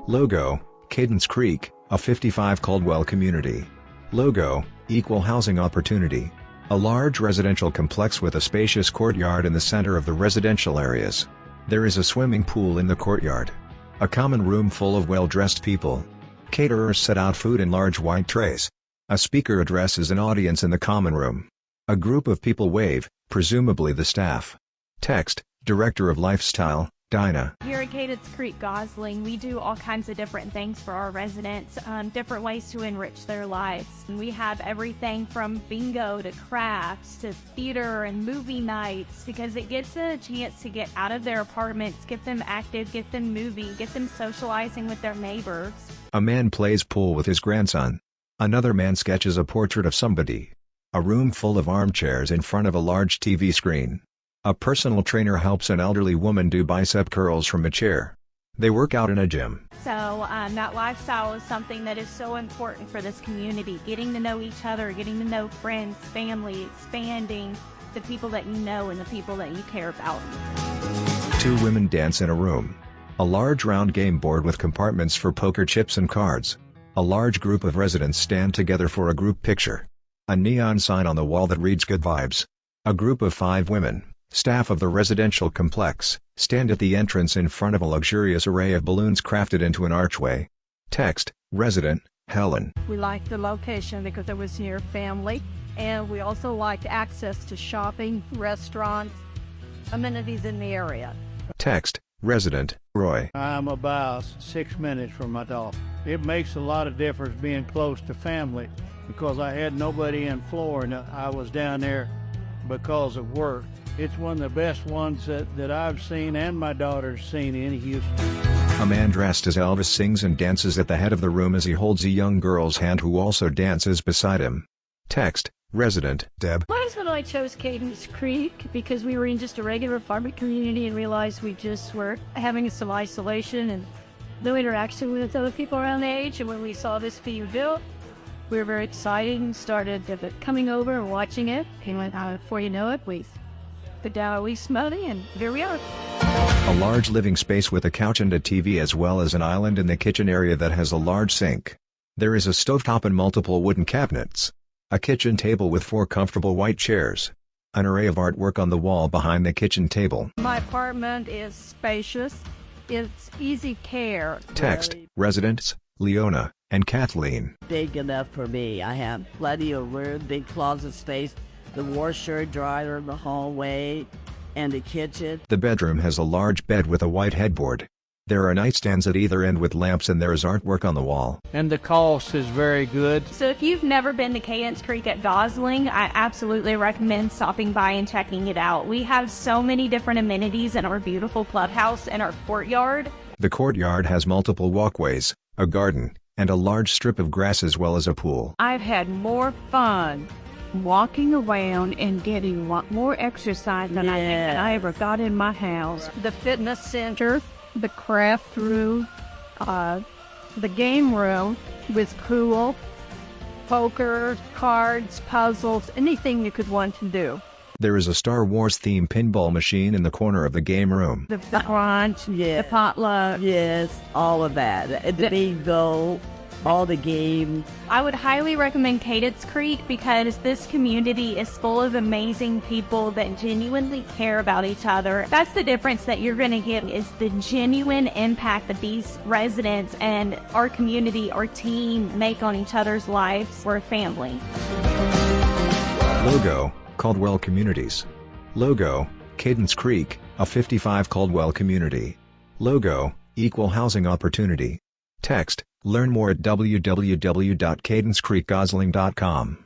Logo, Cadence Creek, a 55 Caldwell community. Logo, equal housing opportunity. A large residential complex with a spacious courtyard in the center of the residential areas. There is a swimming pool in the courtyard. A common room full of well-dressed people. Caterers set out food in large white trays. A speaker addresses an audience in the common room. A group of people wave, presumably the staff. Text, Director of Lifestyle, Dinah. Here at Cadence Creek, Gosling, we do all kinds of different things for our residents, different ways to enrich their lives. And we have everything from bingo to crafts to theater and movie nights, because it gets a chance to get out of their apartments, get them active, get them moving, get them socializing with their neighbors. A man plays pool with his grandson. Another man sketches a portrait of somebody. A room full of armchairs in front of a large TV screen. A personal trainer helps an elderly woman do bicep curls from a chair. They work out in a gym. So that lifestyle is something that is so important for this community. Getting to know each other, getting to know friends, family, expanding the people that you know and the people that you care about. Two women dance in a room. A large round game board with compartments for poker chips and cards. A large group of residents stand together for a group picture. A neon sign on the wall that reads "Good Vibes." A group of 5 women, staff of the residential complex, stand at the entrance in front of a luxurious array of balloons crafted into an archway. Text, Resident, Helen. We liked the location because it was near family, and we also liked access to shopping, restaurants, amenities in the area. Text, Resident, Roy. I'm about 6 minutes from my dog. It makes a lot of difference being close to family because I had nobody in Florida. I was down there because of work. It's one of the best ones that I've seen and my daughter's seen in Houston. A man dressed as Elvis sings and dances at the head of the room as he holds a young girl's hand who also dances beside him. Text, Resident, Deb. My husband and I chose Cadence Creek because we were in just a regular apartment community and realized we just were having some isolation and no interaction with other people around the age. And when we saw this being built, we were very excited and started coming over and watching it. And before you know it, we put down a lease money and here we are. A large living space with a couch and a TV as well as an island in the kitchen area that has a large sink. There is a stovetop and multiple wooden cabinets. A kitchen table with 4 comfortable white chairs. An array of artwork on the wall behind the kitchen table. My apartment is spacious. It's easy care. Text, Residents, Leona and Kathleen. Big enough for me. I have plenty of room, big closet space, the washer, dryer in the hallway, and the kitchen. The bedroom has a large bed with a white headboard. There are nightstands at either end with lamps and there is artwork on the wall. And the cost is very good. So if you've never been to Cadence Creek at Gosling, I absolutely recommend stopping by and checking it out. We have so many different amenities in our beautiful clubhouse and our courtyard. The courtyard has multiple walkways, a garden, and a large strip of grass as well as a pool. I've had more fun walking around and getting more exercise than I ever got in my house. The fitness center, the craft room, the game room with pool, poker, cards, puzzles, anything you could want to do. There is a Star Wars themed pinball machine in the corner of the game room. The brunch, Yeah. the potluck. Yes, all of that. The bingo, all the games. I would highly recommend Cadence Creek because this community is full of amazing people that genuinely care about each other. That's the difference that you're going to get is the genuine impact that these residents and our community, our team make on each other's lives. We're a family. Logo, Caldwell Communities. Logo, Cadence Creek, a 55 Caldwell community. Logo, equal housing opportunity. Text, learn more at www.cadencecreekgosling.com.